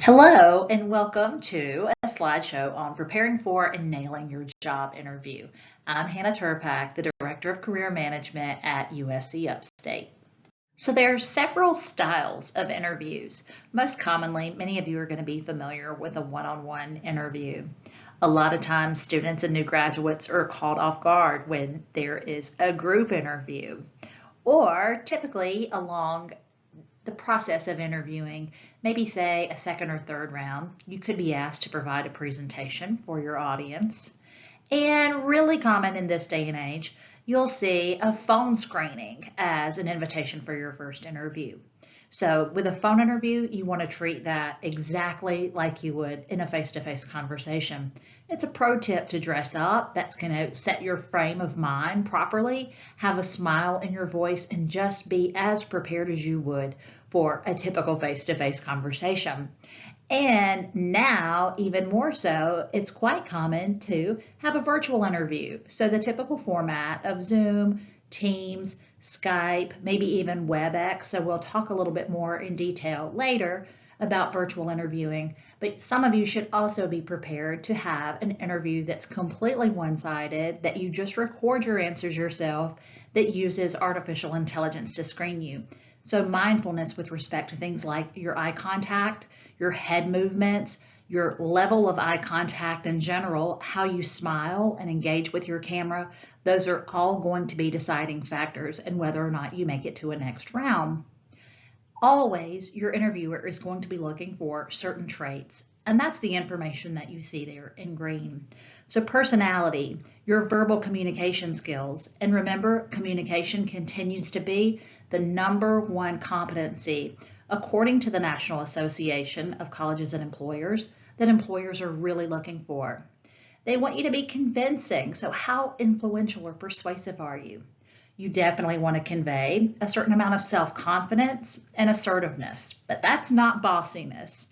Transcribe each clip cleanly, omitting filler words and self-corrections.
Hello and welcome to a slideshow on preparing for and nailing your job interview. I'm Hannah Terpack, the Director of Career Management at USC Upstate. So there are several styles of interviews. Most commonly, many of you are going to be familiar with a one-on-one interview. A lot of times students and new graduates are caught off guard when there is a group interview, or typically along the process of interviewing, maybe say a second or third round, you could be asked to provide a presentation for your audience. And really common in this day and age, you'll see a phone screening as an invitation for your first interview. So with a phone interview, you want to treat that exactly like you would in a face-to-face conversation. It's a pro tip to dress up. That's going to set your frame of mind properly, have a smile in your voice, and just be as prepared as you would for a typical face-to-face conversation. And now, even more so, it's quite common to have a virtual interview. So the typical format of Zoom, Teams, Skype, maybe even WebEx. So we'll talk a little bit more in detail later about virtual interviewing, but some of you should also be prepared to have an interview that's completely one-sided, that you just record your answers yourself, that uses artificial intelligence to screen you. So mindfulness with respect to things like your eye contact, your head movements, your level of eye contact in general, how you smile and engage with your camera, those are all going to be deciding factors in whether or not you make it to a next round. Always, your interviewer is going to be looking for certain traits, and that's the information that you see there in green. So personality, your verbal communication skills, and remember, communication continues to be the #1 competency according to the National Association of Colleges and Employers that employers are really looking for. They want you to be convincing, so how influential or persuasive are you? You definitely want to convey a certain amount of self-confidence and assertiveness, but that's not bossiness.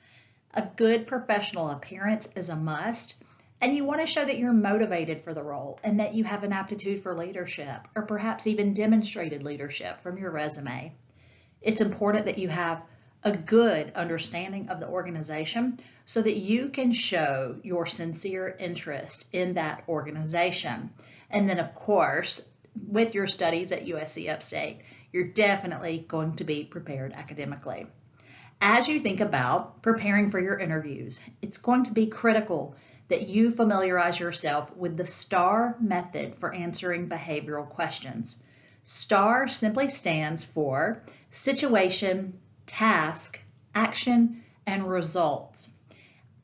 A good professional appearance is a must, and you want to show that you're motivated for the role and that you have an aptitude for leadership, or perhaps even demonstrated leadership from your resume. It's important that you have a good understanding of the organization so that you can show your sincere interest in that organization. And then, of course, with your studies at USC Upstate, you're definitely going to be prepared academically. As you think about preparing for your interviews, it's going to be critical that you familiarize yourself with the STAR method for answering behavioral questions. STAR simply stands for situation, task, action, and results.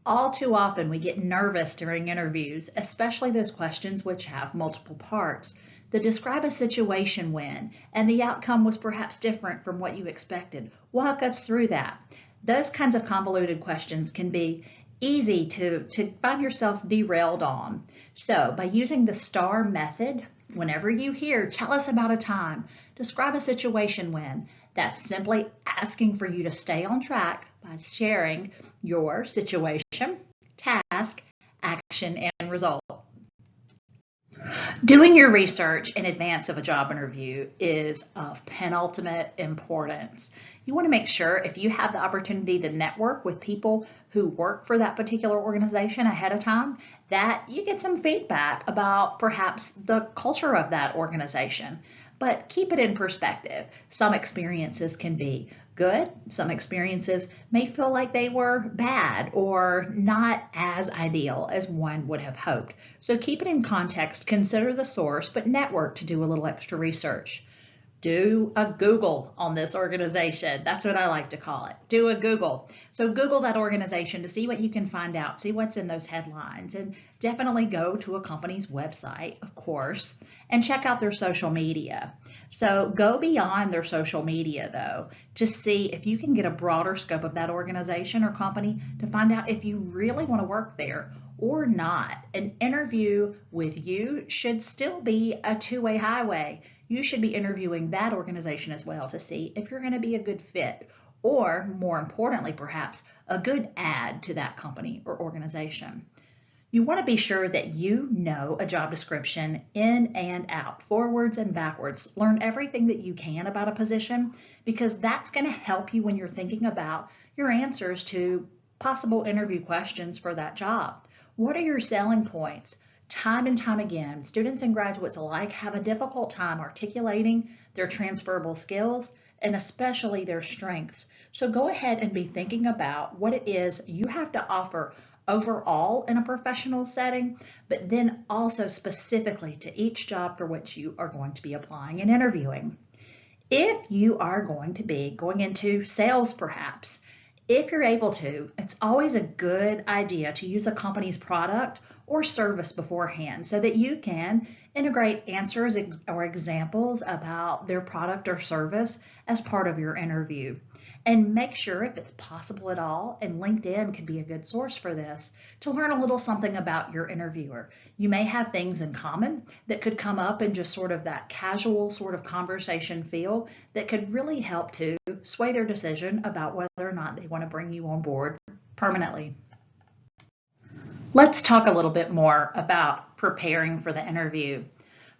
All too often we get nervous during interviews, especially those questions which have multiple parts that describe a situation when, and the outcome was perhaps different from what you expected. Walk us through that. Those kinds of convoluted questions can be easy to find yourself derailed on. So by using the STAR method, whenever you hear, tell us about a time, describe a situation when, that's simply asking for you to stay on track by sharing your situation, task, action, and result. Doing your research in advance of a job interview is of penultimate importance. You want to make sure if you have the opportunity to network with people who work for that particular organization ahead of time, that you get some feedback about perhaps the culture of that organization. But keep it in perspective. Some experiences can be good. Some experiences may feel like they were bad or not as ideal as one would have hoped. So keep it in context, consider the source, but network to do a little extra research. Do a Google on this organization. That's what I like to call it. Do a Google. So Google that organization to see what you can find out, see what's in those headlines, and definitely go to a company's website, of course, and check out their social media. So go beyond their social media, though, to see if you can get a broader scope of that organization or company to find out if you really want to work there or not. An interview with you should still be a two-way highway. You should be interviewing that organization as well to see if you're going to be a good fit, or more importantly, perhaps a good add to that company or organization. You want to be sure that you know a job description in and out, forwards and backwards. Learn everything that you can about a position, because that's going to help you when you're thinking about your answers to possible interview questions for that job. What are your selling points? Time and time again, students and graduates alike have a difficult time articulating their transferable skills and especially their strengths. So go ahead and be thinking about what it is you have to offer overall in a professional setting, but then also specifically to each job for which you are going to be applying and interviewing. If you are going to be going into sales perhaps, if you're able to, it's always a good idea to use a company's product or service beforehand so that you can integrate answers or examples about their product or service as part of your interview. And make sure, if it's possible at all, and LinkedIn could be a good source for this, to learn a little something about your interviewer. You may have things in common that could come up in just sort of that casual sort of conversation feel that could really help to sway their decision about whether or not they want to bring you on board permanently. Let's talk a little bit more about preparing for the interview.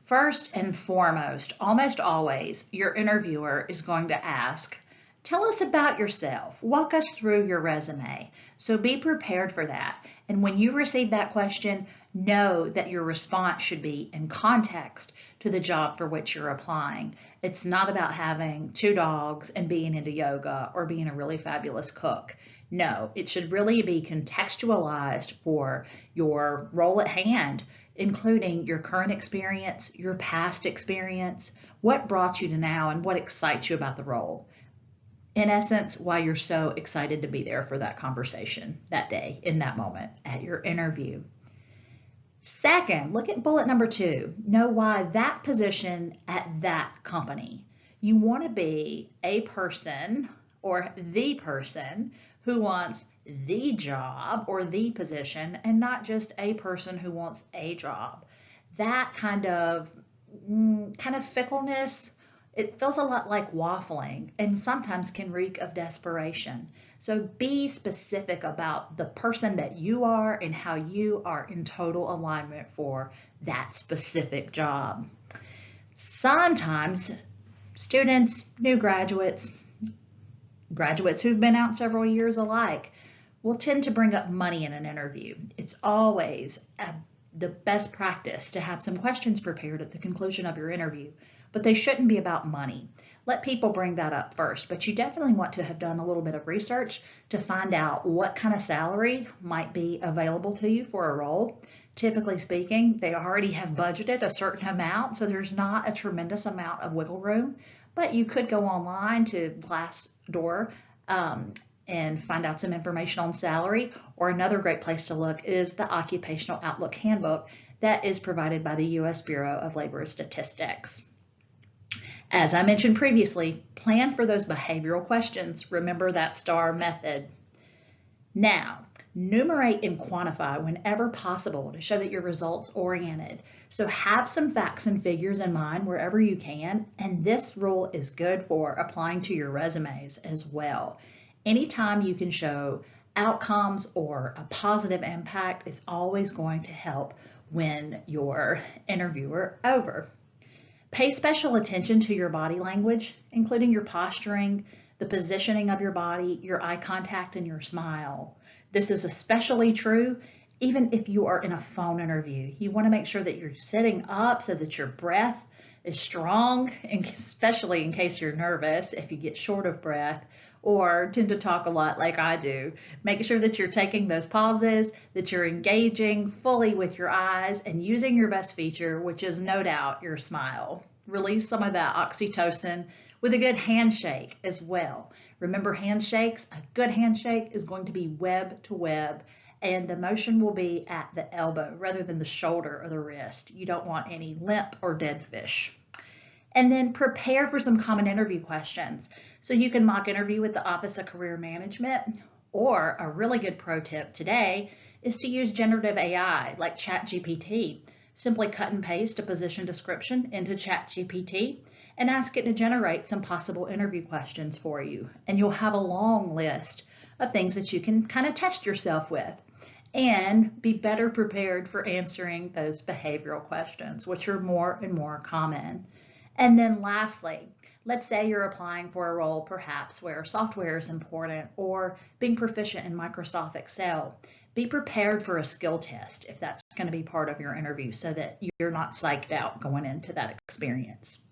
First and foremost, almost always, your interviewer is going to ask, tell us about yourself. Walk us through your resume. So be prepared for that. And when you receive that question, know that your response should be in context to the job for which you're applying. It's not about having 2 dogs and being into yoga or being a really fabulous cook. No, it should really be contextualized for your role at hand, including your current experience, your past experience, what brought you to now, and what excites you about the role. In essence, why you're so excited to be there for that conversation that day, in that moment, at your interview. Second, look at bullet number 2. Know why that position at that company. You want to be a person or the person who wants the job or the position and not just a person who wants a job. That kind of fickleness, it feels a lot like waffling and sometimes can reek of desperation. So be specific about the person that you are and how you are in total alignment for that specific job. Sometimes students, new graduates who've been out several years alike, will tend to bring up money in an interview. It's always the best practice to have some questions prepared at the conclusion of your interview, but they shouldn't be about money. Let people bring that up first, but you definitely want to have done a little bit of research to find out what kind of salary might be available to you for a role. Typically speaking, they already have budgeted a certain amount, so there's not a tremendous amount of wiggle room, but you could go online to Glassdoor and find out some information on salary, or another great place to look is the Occupational Outlook Handbook that is provided by the U.S. Bureau of Labor Statistics. As I mentioned previously, plan for those behavioral questions. Remember that STAR method. Now, numerate and quantify whenever possible to show that you're results oriented. So have some facts and figures in mind wherever you can, and this rule is good for applying to your resumes as well. Anytime you can show outcomes or a positive impact is always going to help win your interviewer over. Pay special attention to your body language, including your posturing, the positioning of your body, your eye contact, and your smile. This is especially true even if you are in a phone interview. You want to make sure that you're sitting up so that your breath is strong, and especially in case you're nervous, if you get short of breath or tend to talk a lot like I do. Make sure that you're taking those pauses, that you're engaging fully with your eyes and using your best feature, which is no doubt your smile. Release some of that oxytocin with a good handshake as well. Remember, handshakes, a good handshake is going to be web to web, and the motion will be at the elbow rather than the shoulder or the wrist. You don't want any limp or dead fish. And then prepare for some common interview questions. So you can mock interview with the Office of Career Management, or a really good pro tip today is to use generative AI like ChatGPT. Simply cut and paste a position description into ChatGPT and ask it to generate some possible interview questions for you. And you'll have a long list of things that you can kind of test yourself with and be better prepared for answering those behavioral questions, which are more and more common. And then lastly, let's say you're applying for a role perhaps where software is important or being proficient in Microsoft Excel. Be prepared for a skill test if that's going to be part of your interview so that you're not psyched out going into that experience.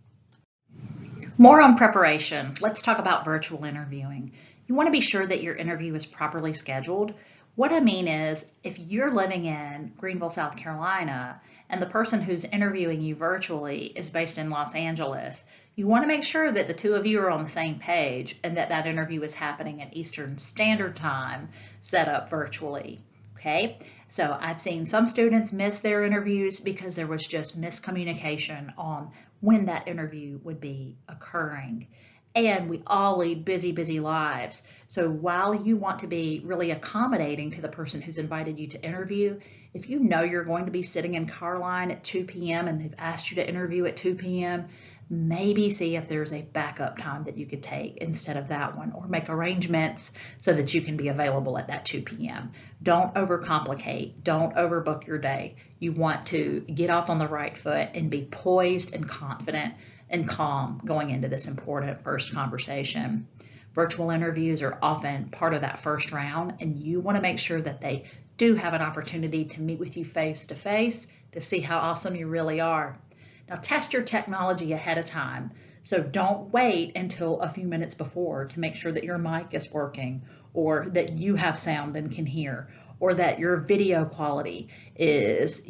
More on preparation. Let's talk about virtual interviewing. You want to be sure that your interview is properly scheduled. What I mean is, if you're living in Greenville, South Carolina, and the person who's interviewing you virtually is based in Los Angeles, you want to make sure that the two of you are on the same page and that that interview is happening at Eastern Standard Time set up virtually. Okay, so I've seen some students miss their interviews because there was just miscommunication on when that interview would be occurring. And we all lead busy, busy lives. So while you want to be really accommodating to the person who's invited you to interview, if you know you're going to be sitting in car line at 2 p.m. and they've asked you to interview at 2 p.m., maybe see if there's a backup time that you could take instead of that one, or make arrangements so that you can be available at that 2 p.m. Don't overcomplicate. Don't overbook your day. You want to get off on the right foot and be poised and confident and calm going into this important first conversation. Virtual interviews are often part of that first round, and you want to make sure that they do have an opportunity to meet with you face to face to see how awesome you really are. Now, test your technology ahead of time. So don't wait until a few minutes before to make sure that your mic is working, or that you have sound and can hear, or that your video quality is,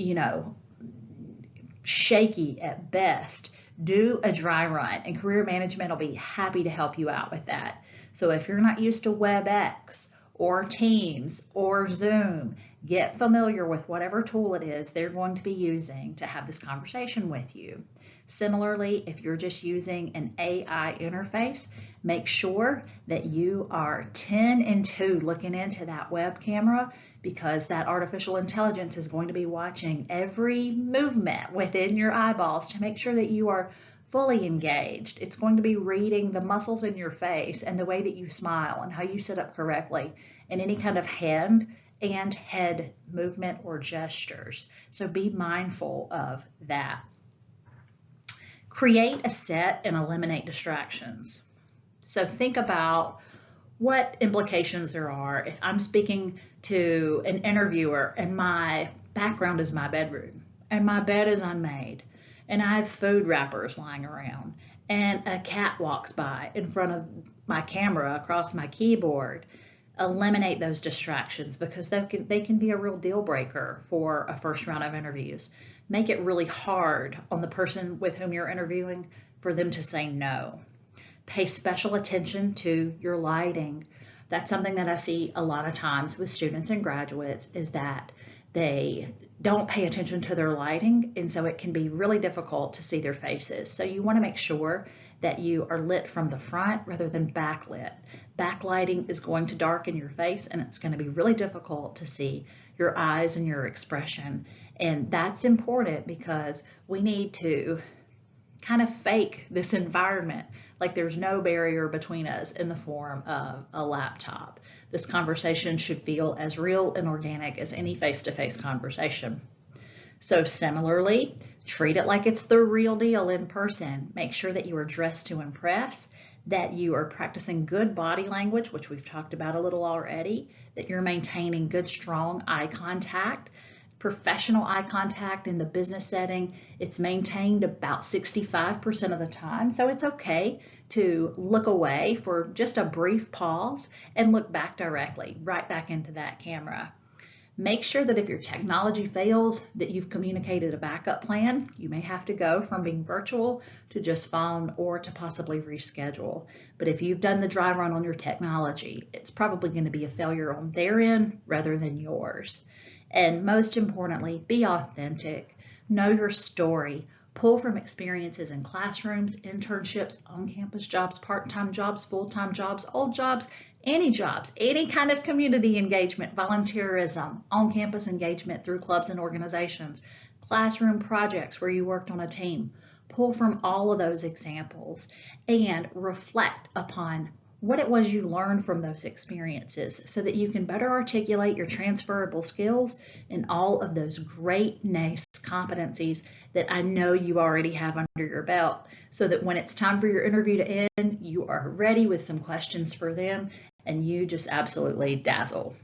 shaky at best. Do a dry run, and career management will be happy to help you out with that. So if you're not used to WebEx or Teams or Zoom, get familiar with whatever tool it is they're going to be using to have this conversation with you. Similarly, if you're just using an AI interface, make sure that you are 10 and 2 looking into that web camera, because that artificial intelligence is going to be watching every movement within your eyeballs to make sure that you are fully engaged. It's going to be reading the muscles in your face and the way that you smile and how you sit up correctly and any kind of hand and head movement or gestures. So be mindful of that. Create a set and eliminate distractions. So think about what implications there are if I'm speaking to an interviewer and my background is my bedroom and my bed is unmade and I have food wrappers lying around and a cat walks by in front of my camera across my keyboard. Eliminate those distractions, because they can be a real deal breaker for a first round of interviews. Make it really hard on the person with whom you're interviewing for them to say no. Pay special attention to your lighting. That's something that I see a lot of times with students and graduates, is that they don't pay attention to their lighting, and so it can be really difficult to see their faces. So you want to make sure that you are lit from the front rather than backlit. Backlighting is going to darken your face, and it's going to be really difficult to see your eyes and your expression. And that's important because we need to kind of fake this environment like there's no barrier between us in the form of a laptop. This conversation should feel as real and organic as any face-to-face conversation. So similarly, treat it like it's the real deal in person. Make sure that you are dressed to impress, that you are practicing good body language, which we've talked about a little already, that you're maintaining good, strong eye contact. Professional eye contact in the business setting, it's maintained about 65% of the time. So it's okay to look away for just a brief pause and look back directly, right back into that camera. Make sure that if your technology fails, that you've communicated a backup plan. You may have to go from being virtual to just phone or to possibly reschedule. But if you've done the dry run on your technology, it's probably going to be a failure on their end rather than yours. And most importantly, be authentic. Know your story. Pull from experiences in classrooms, internships, on-campus jobs, part-time jobs, full-time jobs, old jobs, any kind of community engagement, volunteerism, on-campus engagement through clubs and organizations, classroom projects where you worked on a team. Pull from all of those examples and reflect upon what it was you learned from those experiences so that you can better articulate your transferable skills in all of those great, nice competencies that I know you already have under your belt, so that when it's time for your interview to end, you are ready with some questions for them and you just absolutely dazzle.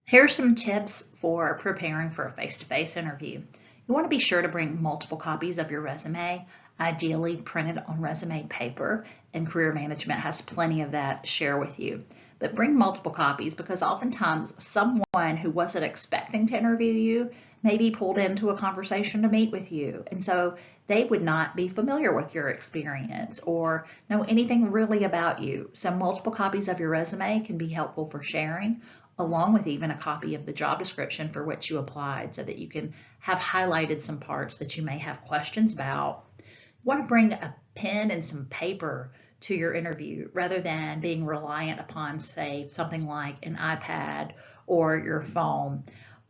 Here's some tips for preparing for a face-to-face interview. You want to be sure to bring multiple copies of your resume, ideally printed on resume paper, and Career Management has plenty of that to share with you. But bring multiple copies, because oftentimes someone who wasn't expecting to interview you may be pulled into a conversation to meet with you, and so they would not be familiar with your experience or know anything really about you. So multiple copies of your resume can be helpful for sharing, along with even a copy of the job description for which you applied, so that you can have highlighted some parts that you may have questions about. You want to bring a pen and some paper to your interview rather than being reliant upon, say, something like an iPad or your phone.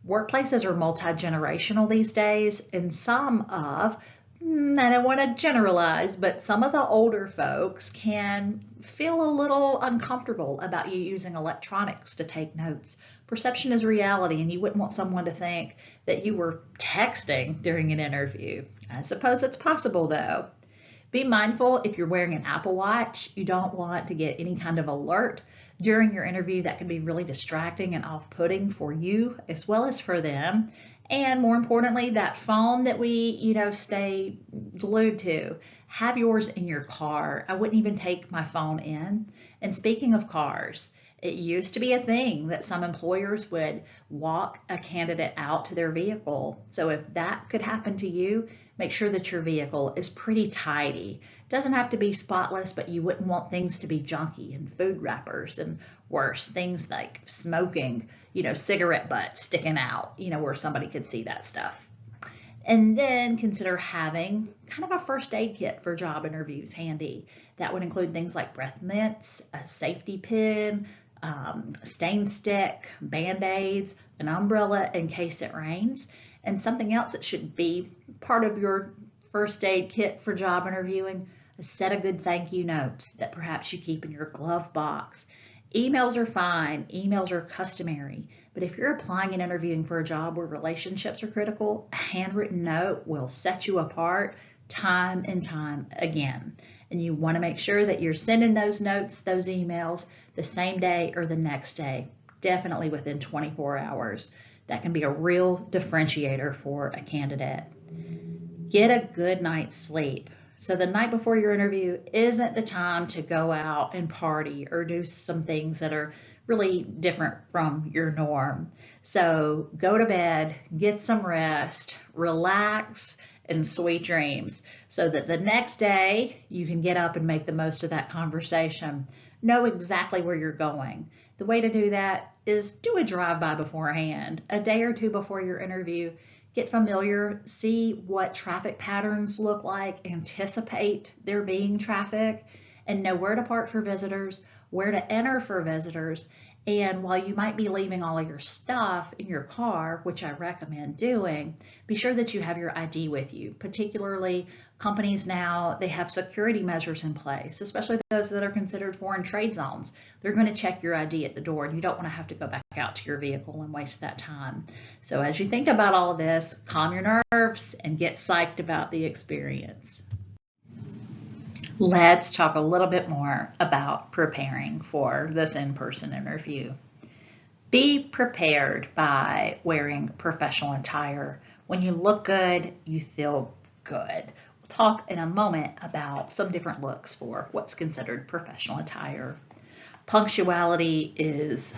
Workplaces are multi-generational these days, and I don't want to generalize, but some of the older folks can feel a little uncomfortable about you using electronics to take notes. Perception is reality, and you wouldn't want someone to think that you were texting during an interview. I suppose it's possible, though. Be mindful if you're wearing an Apple Watch, you don't want to get any kind of alert during your interview. That can be really distracting and off-putting for you as well as for them. And more importantly, that phone that we, stay glued to, have yours in your car. I wouldn't even take my phone in. And speaking of cars, it used to be a thing that some employers would walk a candidate out to their vehicle. So if that could happen to you, make sure that your vehicle is pretty tidy. It doesn't have to be spotless, but you wouldn't want things to be junky and food wrappers and worse, things like smoking, cigarette butts sticking out, where somebody could see that stuff. And then consider having kind of a first aid kit for job interviews handy. That would include things like breath mints, a safety pin, stain stick, Band-Aids, an umbrella in case it rains, and something else that should be part of your first aid kit for job interviewing, a set of good thank you notes that perhaps you keep in your glove box. Emails are fine, emails are customary, but if you're applying and interviewing for a job where relationships are critical, a handwritten note will set you apart time and time again. And you want to make sure that you're sending those notes, those emails, the same day or the next day, definitely within 24 hours. That can be a real differentiator for a candidate. Get a good night's sleep. So the night before your interview isn't the time to go out and party or do some things that are really different from your norm. So go to bed, get some rest, relax, and sweet dreams, so that the next day you can get up and make the most of that conversation. Know exactly where you're going. The way to do that is do a drive-by beforehand, a day or two before your interview. Get familiar, see what traffic patterns look like, anticipate there being traffic, and know where to park for visitors, where to enter for visitors. And while you might be leaving all of your stuff in your car, which I recommend doing, be sure that you have your ID with you. Particularly companies now, they have security measures in place, especially those that are considered foreign trade zones. They're going to check your ID at the door, and you don't want to have to go back out to your vehicle and waste that time. So as you think about all of this, calm your nerves and get psyched about the experience. Let's talk a little bit more about preparing for this in-person interview. Be prepared by wearing professional attire. When you look good, you feel good. We'll talk in a moment about some different looks for what's considered professional attire. Punctuality is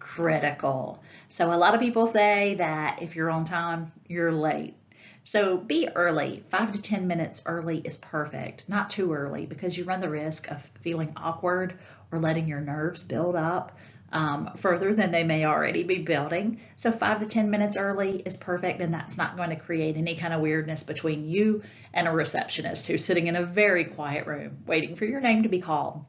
critical. So a lot of people say that if you're on time, you're late. So be early. 5 to 10 minutes early is perfect. Not too early, because you run the risk of feeling awkward or letting your nerves build up further than they may already be building. So 5 to 10 minutes early is perfect, and that's not going to create any kind of weirdness between you and a receptionist who's sitting in a very quiet room waiting for your name to be called.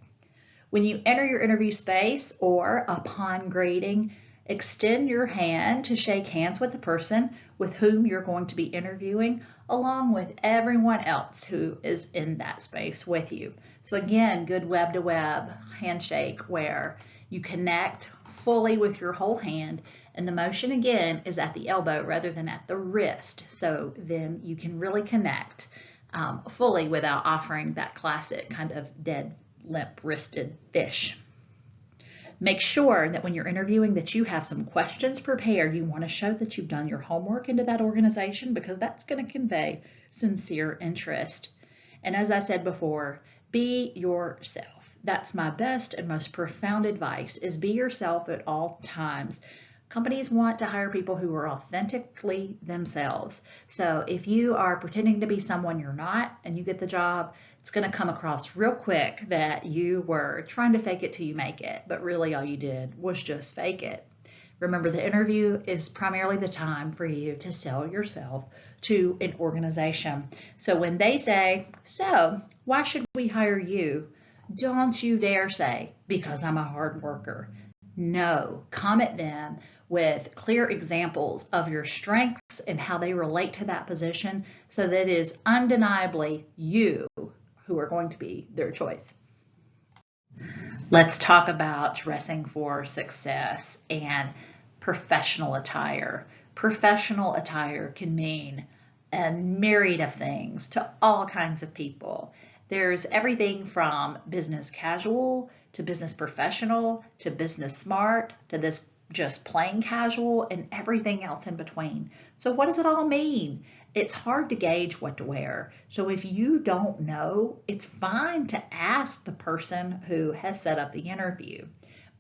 When you enter your interview space or upon greeting, extend your hand to shake hands with the person with whom you're going to be interviewing, along with everyone else who is in that space with you. So again, good web-to-web handshake where you connect fully with your whole hand, and the motion again is at the elbow rather than at the wrist. So then you can really connect fully without offering that classic kind of dead, limp-wristed fish. Make sure that when you're interviewing that you have some questions prepared. You want to show that you've done your homework into that organization because that's going to convey sincere interest. And as I said before, be yourself. That's my best and most profound advice, is be yourself at all times. Companies want to hire people who are authentically themselves. So if you are pretending to be someone you're not and you get the job, it's going to come across real quick that you were trying to fake it till you make it, but really all you did was just fake it. Remember, the interview is primarily the time for you to sell yourself to an organization. So when they say, "So, why should we hire you?" don't you dare say, "Because I'm a hard worker." No, come at them with clear examples of your strengths and how they relate to that position so that it is undeniably you who are going to be their choice. Let's talk about dressing for success and professional attire. Professional attire can mean a myriad of things to all kinds of people. There's everything from business casual to business professional to business smart to this just plain casual and everything else in between. So what does it all mean? It's hard to gauge what to wear. So if you don't know, it's fine to ask the person who has set up the interview.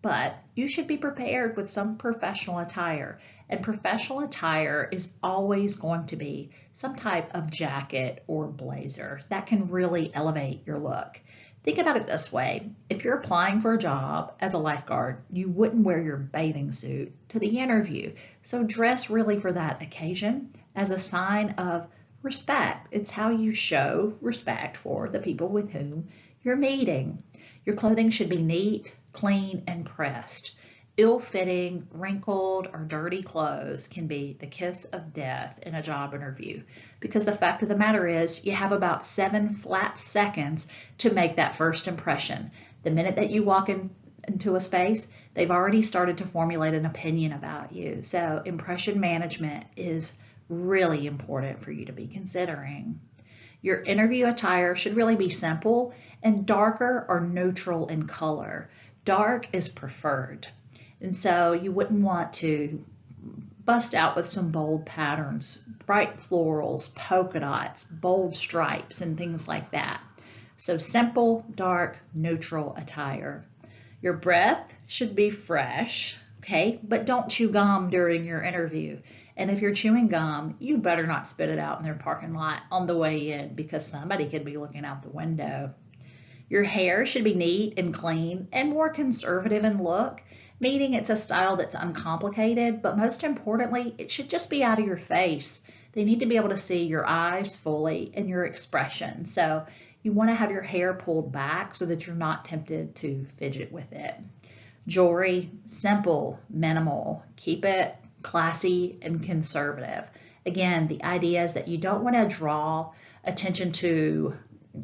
But you should be prepared with some professional attire. And professional attire is always going to be some type of jacket or blazer that can really elevate your look. Think about it this way. If you're applying for a job as a lifeguard, you wouldn't wear your bathing suit to the interview. So dress really for that occasion as a sign of respect. It's how you show respect for the people with whom you're meeting. Your clothing should be neat, clean, and pressed. Ill-fitting, wrinkled, or dirty clothes can be the kiss of death in a job interview, because the fact of the matter is you have about 7 flat seconds to make that first impression. The minute that you walk into a space, they've already started to formulate an opinion about you. So impression management is really important for you to be considering. Your interview attire should really be simple and darker or neutral in color. Dark is preferred. And so you wouldn't want to bust out with some bold patterns, bright florals, polka dots, bold stripes, and things like that. So simple, dark, neutral attire. Your breath should be fresh, okay? But don't chew gum during your interview. And if you're chewing gum, you better not spit it out in their parking lot on the way in, because somebody could be looking out the window. Your hair should be neat and clean and more conservative in look, meaning it's a style that's uncomplicated, but most importantly, it should just be out of your face. They need to be able to see your eyes fully and your expression. So you want to have your hair pulled back so that you're not tempted to fidget with it. Jewelry, simple, minimal. Keep it classy and conservative. Again, the idea is that you don't want to draw attention to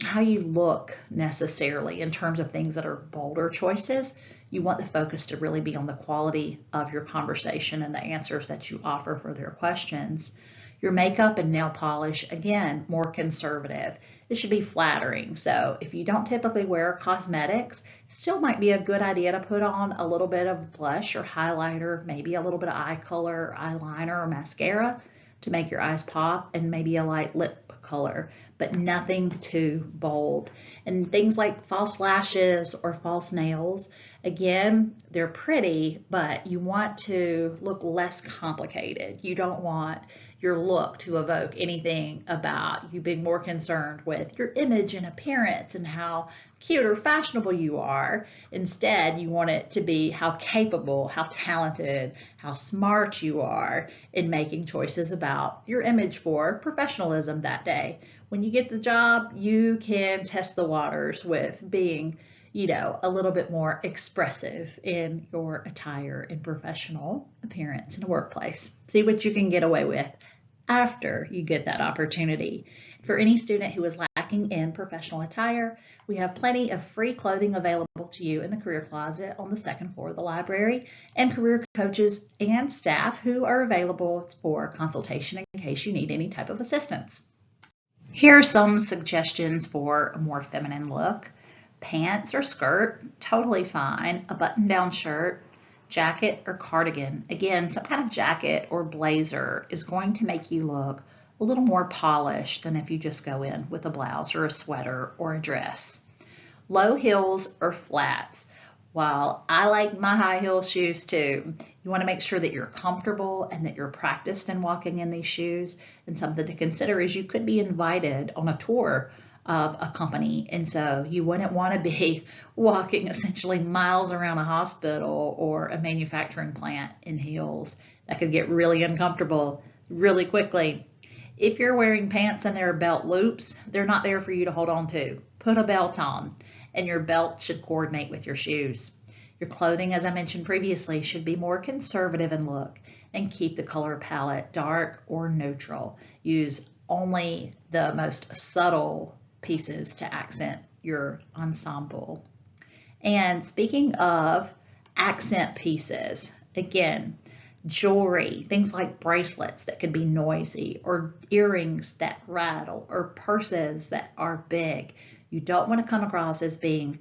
how you look necessarily in terms of things that are bolder choices. You want the focus to really be on the quality of your conversation and the answers that you offer for their questions. Your makeup and nail polish, again, more conservative. It should be flattering. So if you don't typically wear cosmetics, still might be a good idea to put on a little bit of blush or highlighter, maybe a little bit of eye color, eyeliner, or mascara to make your eyes pop, and maybe a light lip color, but nothing too bold. And things like false lashes or false nails, again, they're pretty, but you want to look less complicated. You don't want your look to evoke anything about you being more concerned with your image and appearance and how cute or fashionable you are. Instead, you want it to be how capable, how talented, how smart you are in making choices about your image for professionalism that day. When you get the job, you can test the waters with being, a little bit more expressive in your attire and professional appearance in the workplace. See what you can get away with after you get that opportunity. For any student who is lacking lacking in professional attire, we have plenty of free clothing available to you in the career closet on the second floor of the library, and career coaches and staff who are available for consultation in case you need any type of assistance. Here are some suggestions for a more feminine look. Pants or skirt, totally fine. A button-down shirt, jacket or cardigan. Again, some kind of jacket or blazer is going to make you look a little more polished than if you just go in with a blouse or a sweater or a dress. Low heels or flats. While I like my high heel shoes too, you want to make sure that you're comfortable and that you're practiced in walking in these shoes. And something to consider is you could be invited on a tour of a company, and so you wouldn't want to be walking essentially miles around a hospital or a manufacturing plant in heels. That could get really uncomfortable really quickly. If you're wearing pants and there are belt loops, they're not there for you to hold on to. Put a belt on, and your belt should coordinate with your shoes. Your clothing, as I mentioned previously, should be more conservative in look and keep the color palette dark or neutral. Use only the most subtle pieces to accent your ensemble. And speaking of accent pieces, again, jewelry, things like bracelets that could be noisy, or earrings that rattle, or purses that are big. You don't want to come across as being,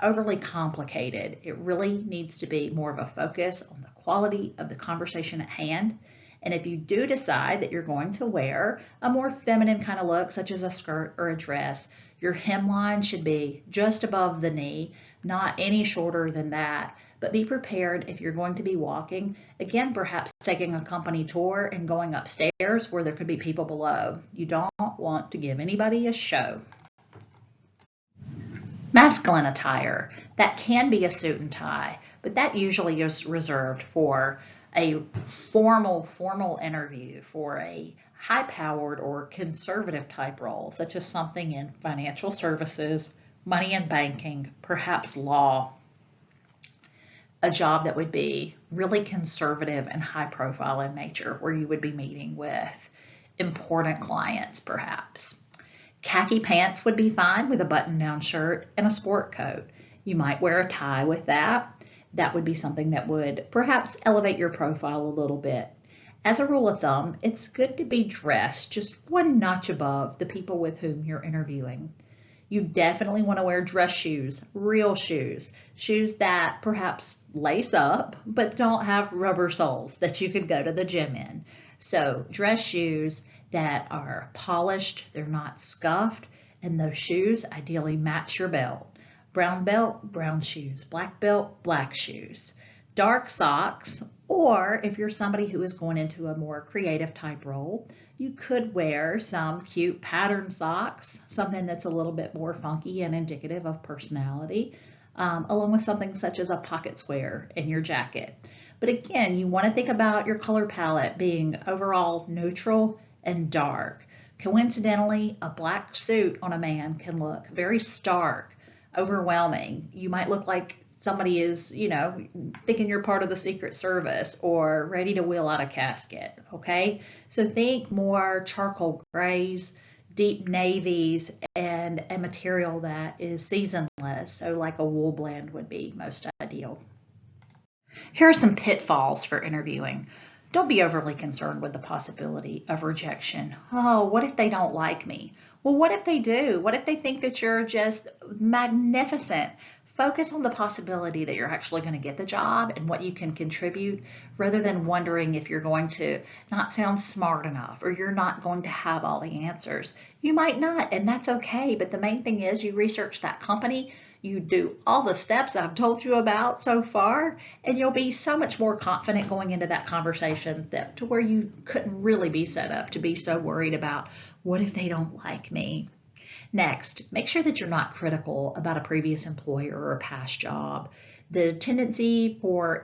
overly complicated. It really needs to be more of a focus on the quality of the conversation at hand. And if you do decide that you're going to wear a more feminine kind of look, such as a skirt or a dress, your hemline should be just above the knee, not any shorter than that. But be prepared if you're going to be walking, again, perhaps taking a company tour and going upstairs where there could be people below. You don't want to give anybody a show. Masculine attire, that can be a suit and tie, but that usually is reserved for a formal interview, for a high-powered or conservative type role, such as something in financial services, money and banking, perhaps law. A job that would be really conservative and high profile in nature, where you would be meeting with important clients perhaps. Khaki pants would be fine with a button-down shirt and a sport coat. You might wear a tie with that. That would be something that would perhaps elevate your profile a little bit. As a rule of thumb, it's good to be dressed just one notch above the people with whom you're interviewing. You definitely want to wear dress shoes, real shoes, shoes that perhaps lace up but don't have rubber soles that you could go to the gym in. So dress shoes that are polished, they're not scuffed, and those shoes ideally match your belt. Brown belt, brown shoes. Black belt, black shoes. Dark socks, or if you're somebody who is going into a more creative type role, you could wear some cute pattern socks, something that's a little bit more funky and indicative of personality, along with something such as a pocket square in your jacket. But again, you want to think about your color palette being overall neutral and dark. Coincidentally, a black suit on a man can look very stark, overwhelming. You might look like somebody is, thinking you're part of the Secret Service or ready to wheel out a casket, okay? So think more charcoal grays, deep navies, and a material that is seasonless, so like a wool blend would be most ideal. Here are some pitfalls for interviewing. Don't be overly concerned with the possibility of rejection. Oh, what if they don't like me? Well, what if they do? What if they think that you're just magnificent? Focus on the possibility that you're actually going to get the job and what you can contribute, rather than wondering if you're going to not sound smart enough or you're not going to have all the answers. You might not, and that's okay, but the main thing is you research that company, you do all the steps I've told you about so far, and you'll be so much more confident going into that conversation to where you couldn't really be set up to be so worried about, what if they don't like me? Next, make sure that you're not critical about a previous employer or a past job. The tendency for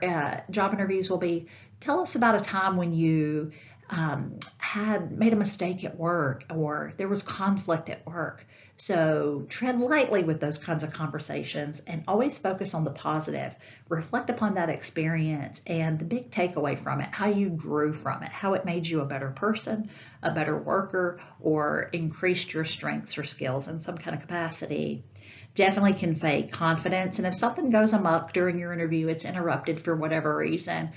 job interviews will be, tell us about a time when you had made a mistake at work, or there was conflict at work. So tread lightly with those kinds of conversations and always focus on the positive. Reflect upon that experience and the big takeaway from it, how you grew from it, how it made you a better person, a better worker, or increased your strengths or skills in some kind of capacity. Definitely convey confidence. And if something goes amok during your interview, it's interrupted for whatever reason,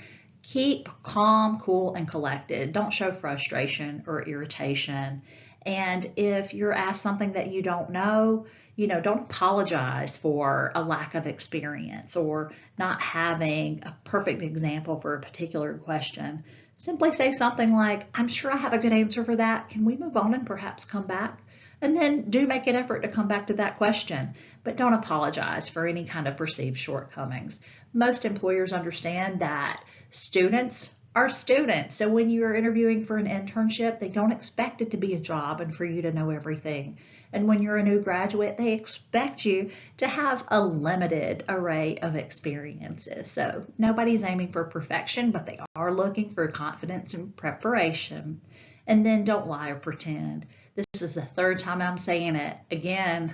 keep calm, cool, and collected. Don't show frustration or irritation. And if you're asked something that you don't know, don't apologize for a lack of experience or not having a perfect example for a particular question. Simply say something like, I'm sure I have a good answer for that. Can we move on and perhaps come back? And then do make an effort to come back to that question, but don't apologize for any kind of perceived shortcomings. Most employers understand that students are students. So when you're interviewing for an internship, they don't expect it to be a job and for you to know everything. And when you're a new graduate, they expect you to have a limited array of experiences. So nobody's aiming for perfection, but they are looking for confidence and preparation. And then don't lie or pretend. This is the third time I'm saying it. Again,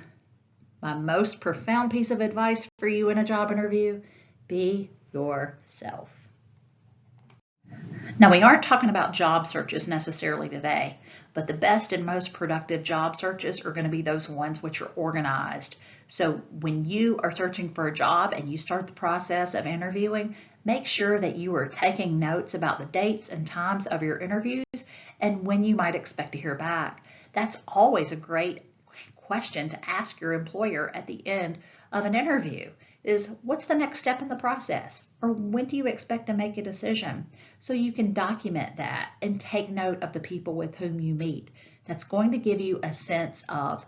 my most profound piece of advice for you in a job interview: be yourself. Now, we aren't talking about job searches necessarily today, but the best and most productive job searches are going to be those ones which are organized. So when you are searching for a job and you start the process of interviewing, make sure that you are taking notes about the dates and times of your interviews and when you might expect to hear back. That's always a great question to ask your employer at the end of an interview is, what's the next step in the process? Or when do you expect to make a decision? So you can document that and take note of the people with whom you meet. That's going to give you a sense of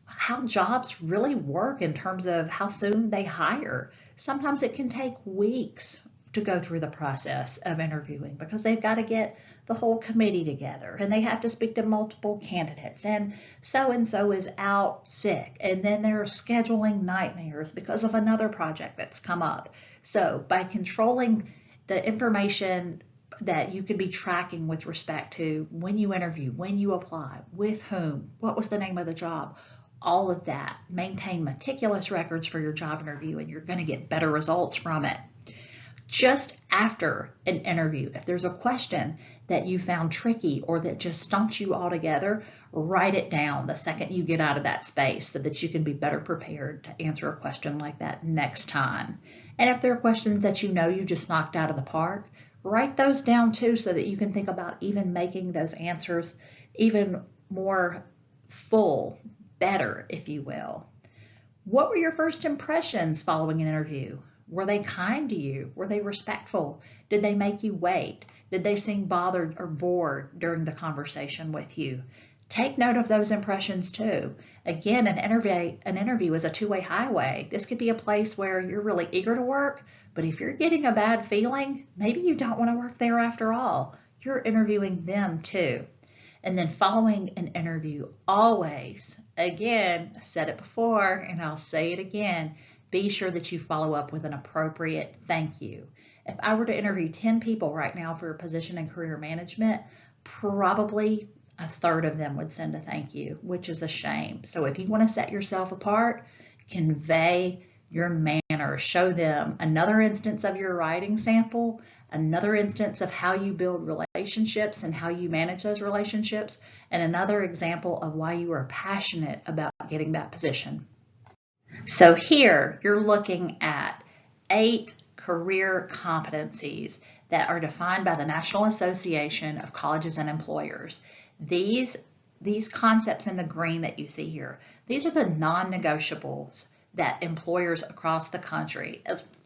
how jobs really work in terms of how soon they hire. Sometimes it can take weeks to go through the process of interviewing because they've got to get the whole committee together and they have to speak to multiple candidates, and so is out sick, and then there are scheduling nightmares because of another project that's come up. So by controlling the information that you could be tracking with respect to when you interview, when you apply, with whom, what was the name of the job, all of that, maintain meticulous records for your job interview and you're going to get better results from it. Just after an interview, if there's a question that you found tricky or that just stumped you altogether, write it down the second you get out of that space so that you can be better prepared to answer a question like that next time. And if there are questions that you just knocked out of the park, write those down too so that you can think about even making those answers even more full, better, if you will. What were your first impressions following an interview? Were they kind to you? Were they respectful? Did they make you wait? Did they seem bothered or bored during the conversation with you? Take note of those impressions too. Again, an interview is a two-way highway. This could be a place where you're really eager to work, but if you're getting a bad feeling, maybe you don't want to work there after all. You're interviewing them too. And then following an interview, always, again, I said it before and I'll say it again, be sure that you follow up with an appropriate thank you. If I were to interview 10 people right now for a position in career management, probably a third of them would send a thank you, which is a shame. So if you want to set yourself apart, convey your manner, show them another instance of your writing sample, another instance of how you build relationships and how you manage those relationships, and another example of why you are passionate about getting that position. So here you're looking at 8 career competencies that are defined by the National Association of Colleges and Employers. These concepts in the green that you see here, these are the non-negotiables that employers across the country,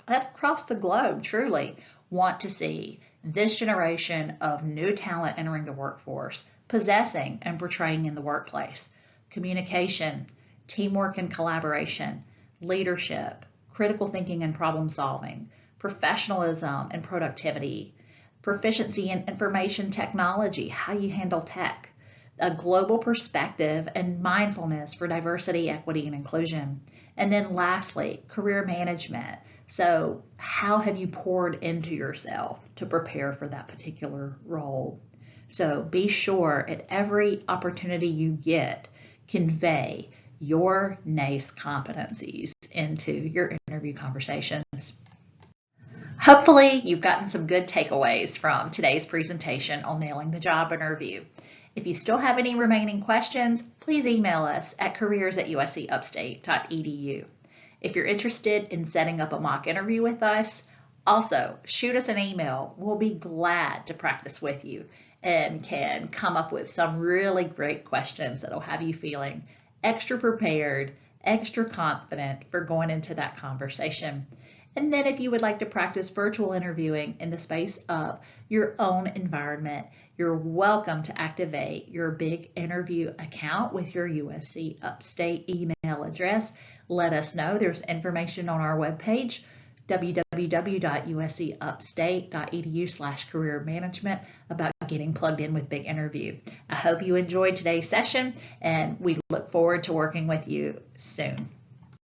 across the globe, truly want to see this generation of new talent entering the workforce, possessing and portraying in the workplace: communication, teamwork and collaboration, leadership, critical thinking and problem solving, professionalism and productivity, proficiency in information technology, how you handle tech, a global perspective and mindfulness for diversity, equity, and inclusion. And then lastly, career management. So how have you poured into yourself to prepare for that particular role? So be sure at every opportunity you get, convey your NACE competencies into your interview conversations. Hopefully, you've gotten some good takeaways from today's presentation on nailing the job interview. If you still have any remaining questions, please email us at careers@uscupstate.edu. If you're interested in setting up a mock interview with us, also shoot us an email. We'll be glad to practice with you and can come up with some really great questions that'll have you feeling extra prepared, extra confident for going into that conversation. And then if you would like to practice virtual interviewing in the space of your own environment, you're welcome to activate your Big Interview account with your USC Upstate email address. Let us know. There's information on our webpage, www.uscupstate.edu/career-management, about getting plugged in with Big Interview. I hope you enjoyed today's session, and we look forward to working with you soon.